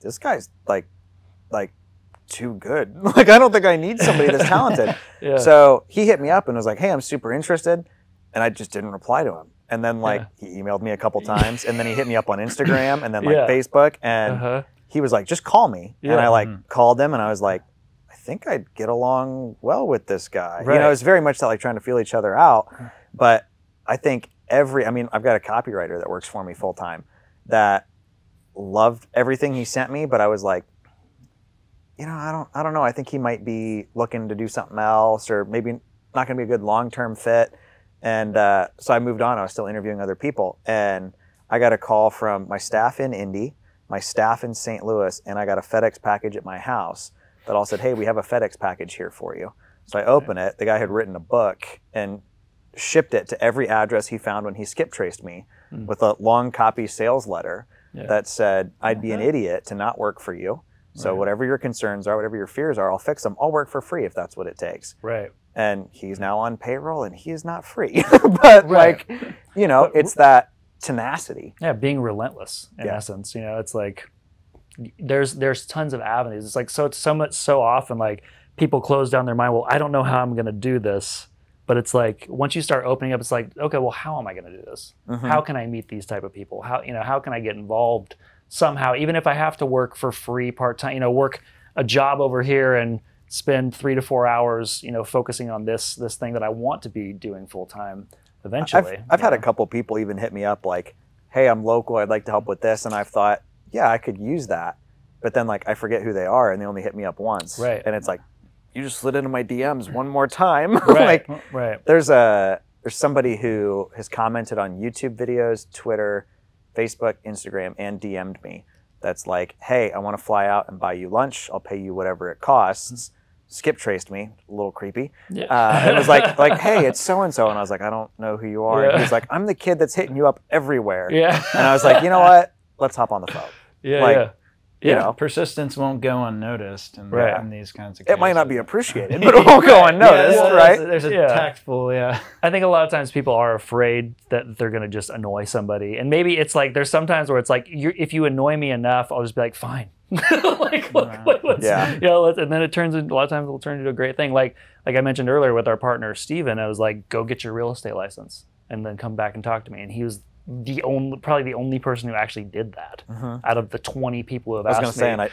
this guy's like too good. Like, I don't think I need somebody that's talented. So he hit me up and was like, hey, I'm super interested. And I just didn't reply to him. And then he emailed me a couple times, and then he hit me up on Instagram and then Facebook. And he was like, just call me. And I called him and I was like, I think I'd get along well with this guy. Right. It's very much that trying to feel each other out. But I think I've got a copywriter that works for me full time that loved everything he sent me, but I was like, I don't know. I think he might be looking to do something else, or maybe not going to be a good long-term fit. And so I moved on. I was still interviewing other people, and I got a call from my staff in Indy, my staff in St. Louis, and I got a FedEx package at my house that all said, hey, we have a FedEx package here for you. So I open it. The guy had written a book and shipped it to every address he found when he skip traced me with a long copy sales letter that said, I'd be an idiot to not work for you. So whatever your concerns are, whatever your fears are, I'll fix them. I'll work for free if that's what it takes. Right. And he's now on payroll and he is not free. But it's that tenacity. Yeah, being relentless in essence. It's like, there's tons of avenues. It's like so often like people close down their mind. Well, I don't know how I'm going to do this. But it's like once you start opening up, it's like, okay, well, how am I going to do this? How can I meet these type of people? How can I get involved somehow? Even if I have to work for free part time, work a job over here and spend 3 to 4 hours, focusing on this thing that I want to be doing full time eventually. I've had a couple people even hit me up like, hey, I'm local, I'd like to help with this, and I've thought, yeah, I could use that, but then like I forget who they are and they only hit me up once, right? And it's like, you just slid into my DMs one more time. Right. There's somebody who has commented on YouTube videos, Twitter, Facebook, Instagram, and DM'd me. That's like, hey, I want to fly out and buy you lunch. I'll pay you whatever it costs. Skip traced me, a little creepy. Yeah. It was like, hey, it's so and so, and I was like, I don't know who you are. Yeah. And he's like, I'm the kid that's hitting you up everywhere. Yeah. And I was like, you know what? Let's hop on the phone. Yeah. Persistence won't go unnoticed in these kinds of cases. It might not be appreciated, but it won't go unnoticed, right? There's a tactful, I think a lot of times people are afraid that they're going to just annoy somebody. And maybe it's like, there's sometimes where it's like, if you annoy me enough, I'll just be like, fine. And then it turns into, a lot of times it'll turn into a great thing. Like I mentioned earlier with our partner, Steven, I was like, go get your real estate license and then come back and talk to me. And he was probably the only person who actually did that out of the 20 people who have asked me. I was going to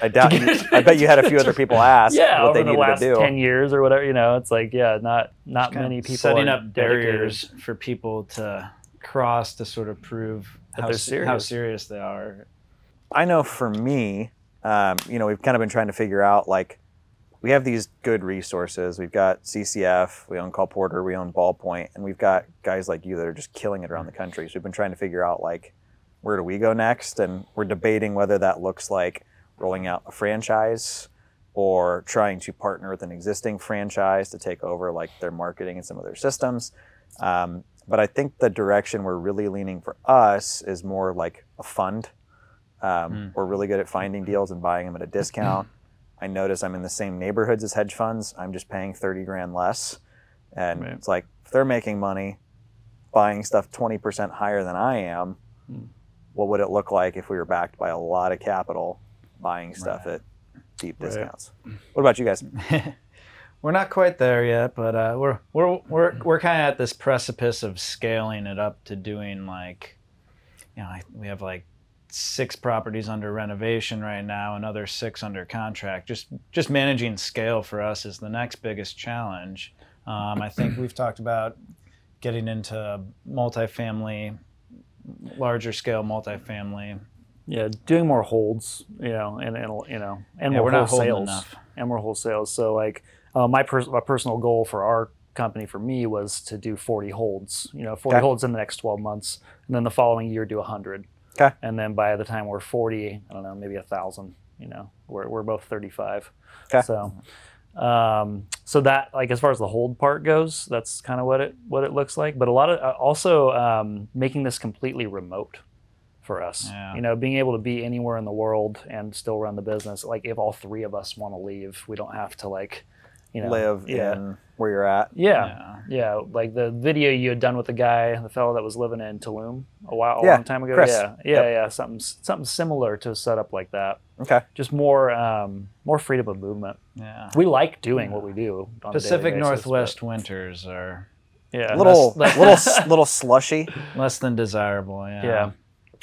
say, and I bet you had a few other people ask what they needed to do. Over the last 10 years or whatever, it's like, not many people setting up barriers for people to cross to sort of prove how serious they are. I know for me, we've kind of been trying to figure out, like, we have these good resources. We've got CCF, we own Cole Porter, we own Ballpoint, and we've got guys like you that are just killing it around the country. So we've been trying to figure out, like, where do we go next? And we're debating whether that looks like rolling out a franchise or trying to partner with an existing franchise to take over, like, their marketing and some of their systems. But I think the direction we're really leaning for us is more like a fund. We're really good at finding deals and buying them at a discount. I notice I'm in the same neighborhoods as hedge funds. I'm just paying 30 grand less. And it's like, if they're making money buying stuff 20% higher than I am, what would it look like if we were backed by a lot of capital buying stuff at deep discounts? What about you guys? We're not quite there yet, but we're kind of at this precipice of scaling it up to doing, like, we have like 6 properties under renovation right now, another 6 under contract. Just managing scale for us is the next biggest challenge. I think we've talked about getting into multifamily, larger scale multifamily. Yeah, doing more holds, and more we're not wholesales, enough. And more wholesales. So like my personal goal for our company, for me, was to do 40 holds. 40 holds in the next 12 months, and then the following year do 100. Okay. And then by the time we're 40, I don't know, maybe 1,000. We're both 35. Okay. So that, like, as far as the hold part goes, that's kind of what it looks like. But a lot of also making this completely remote for us. Yeah. Being able to be anywhere in the world and still run the business. Like, if all 3 of us want to leave, we don't have to, like, live in where you're at. Yeah. Like the video you had done with the fellow that was living in Tulum a long time ago. Chris. Yeah. Something similar to a setup like that. Okay. Just more freedom of movement. Yeah. We like doing what we do on Pacific a daily basis, Northwest winters are little slushy, less than desirable. Yeah.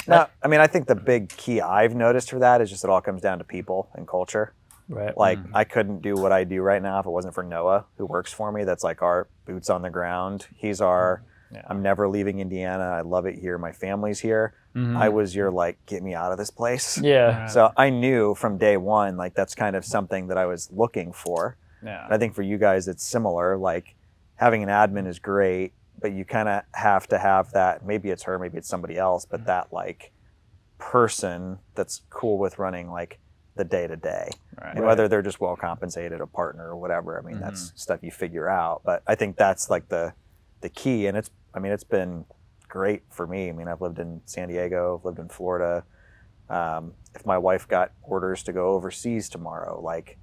No, I mean, I think the big key I've noticed for that is just it all comes down to people and culture. Right. Like, I couldn't do what I do right now if it wasn't for Noah, who works for me. That's like our boots on the ground. He's I'm never leaving Indiana. I love it here. My family's here. I was your, like, get me out of this place. Yeah. Right. So I knew from day one, like, that's kind of something that I was looking for. Yeah. And I think for you guys, it's similar. Like, having an admin is great, but you kind of have to have that. Maybe it's her, maybe it's somebody else, but that, like, person that's cool with running, like, the day-to-day. Right. And whether they're just well compensated, a partner or whatever, I mean, that's stuff you figure out. But I think that's like the key. And it's been great for me. I mean, I've lived in San Diego, I've lived in Florida. If my wife got orders to go overseas tomorrow, like,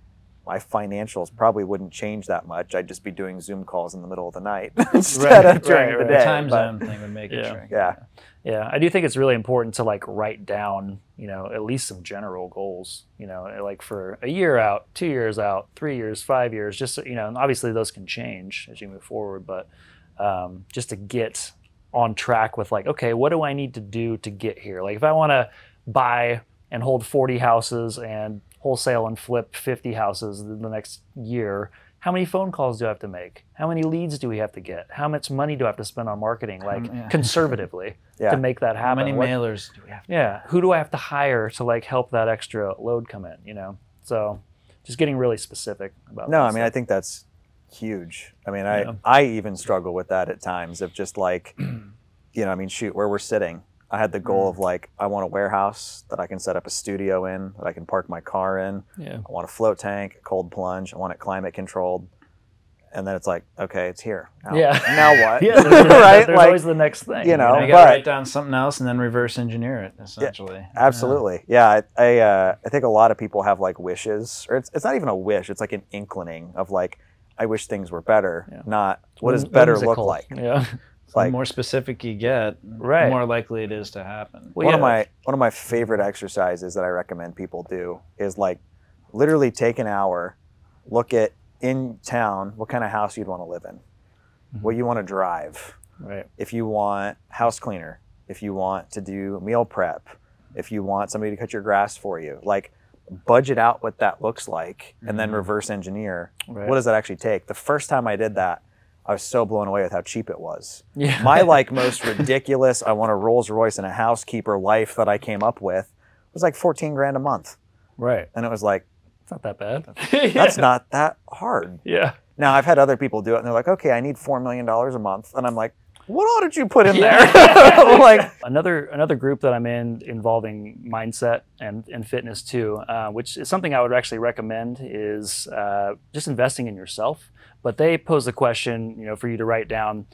my financials probably wouldn't change that much. I'd just be doing Zoom calls in the middle of the night instead of during the day. The time zone thing would make it shrink. Yeah, I do think it's really important to like write down, you know, at least some general goals, you know, like for a year out, 2 years out, 3 years, 5 years, just, you know, and obviously those can change as you move forward, but just to get on track with like, okay, what do I need to do to get here? Like if I want to buy and hold 40 houses and wholesale and flip 50 houses in the next year, how many phone calls do I have to make? How many leads do we have to get? How much money do I have to spend on marketing, like conservatively, to make that happen? How many mailers do we have to who do I have to hire to like help that extra load come in, you know? So just getting really specific about No, I mean, I think that's huge. I mean, I even struggle with that at times of just like, you know, I mean, shoot, where we're sitting, I had the goal of like, I want a warehouse that I can set up a studio in, that I can park my car in. I want a float tank, a cold plunge. I want it climate controlled. And then it's like, okay, it's here. Now what? Right? There's always the next thing. You know, you gotta write down something else and then reverse engineer it, essentially. Yeah, absolutely. Yeah, I think a lot of people have like wishes, or it's not even a wish. It's like an inclining of like, I wish things were better, not what does better look like. Like, the more specific you get, the more likely it is to happen. Well, one of my favorite exercises that I recommend people do is like literally take an hour, look at in town what kind of house you'd want to live in, what you want to drive, if you want house cleaner, if you want to do meal prep, if you want somebody to cut your grass for you, like budget out what that looks like and then reverse engineer what does that actually take. The first time I did that, I was so blown away with how cheap it was. My like most ridiculous, I want a Rolls Royce and a housekeeper life that I came up with was like 14 grand a month. And it was like, it's not that bad. That's not that hard. Now I've had other people do it and they're like, okay, I need $4 million a month. And I'm like, what all did you put in there? Like another group that I'm in involving mindset and fitness too, which is something I would actually recommend, is just investing in yourself. But they pose the question, you know, for you to write down,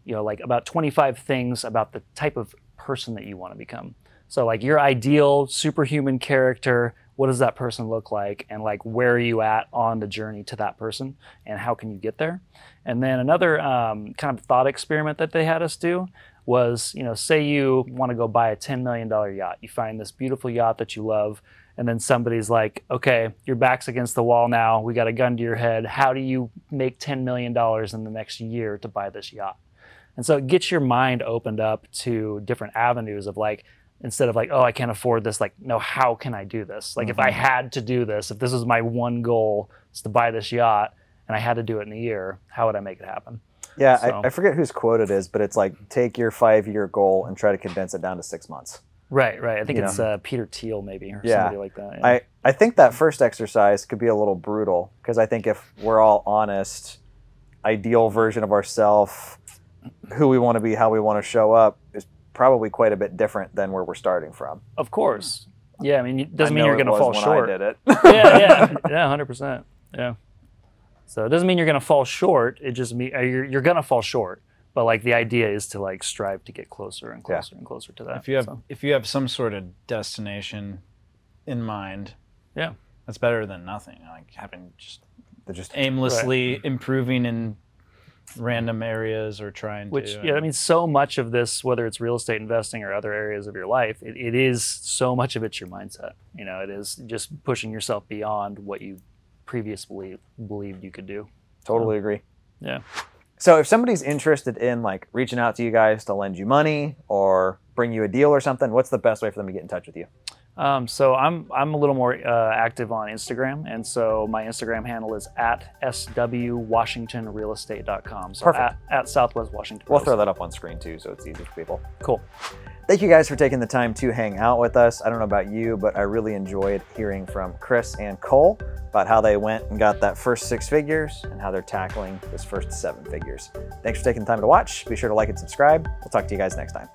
you know, like about 25 things about the type of person that you want to become. So like your ideal superhuman character, what does that person look like? And like, where are you at on the journey to that person? And how can you get there? And then another kind of thought experiment that they had us do was, you know, say you want to go buy a $10 million yacht. You find this beautiful yacht that you love. And then somebody's like, okay, your back's against the wall now. We got a gun to your head. How do you make $10 million in the next year to buy this yacht? And so it gets your mind opened up to different avenues of like, instead of like, oh, I can't afford this, like, no, how can I do this? Like if I had to do this, if this was my one goal is to buy this yacht and I had to do it in a year, how would I make it happen? Yeah, so, I forget whose quote it is, but it's like, take your 5-year goal and try to condense it down to 6 months. Right. I think it's Peter Thiel maybe, or somebody like that. I think that first exercise could be a little brutal, because I think if we're all honest, ideal version of ourselves, who we want to be, how we want to show up, is probably quite a bit different than where we're starting from. Of course. Yeah, I mean, it doesn't mean you're going to fall short. I did it. yeah, 100%. Yeah. So it doesn't mean you're going to fall short. It just means you're going to fall short. But like the idea is to like strive to get closer and closer and closer to that. If you have some sort of destination in mind, that's better than nothing. Like having just aimlessly improving in random areas or trying to. I mean, so much of this, whether it's real estate investing or other areas of your life, it is so much of it's your mindset. You know, it is just pushing yourself beyond what you previously believed you could do. Totally agree. Yeah. So if somebody's interested in like reaching out to you guys to lend you money or bring you a deal or something, what's the best way for them to get in touch with you? So I'm a little more active on Instagram, and so my Instagram handle is at swwashingtonrealestate.com. So at Southwest Washington. We'll throw that up on screen too, so it's easy for people. Cool. Thank you guys for taking the time to hang out with us. I don't know about you, but I really enjoyed hearing from Chris and Cole about how they went and got that first 6 figures and how they're tackling this first 7 figures. Thanks for taking the time to watch. Be sure to like and subscribe. We'll talk to you guys next time.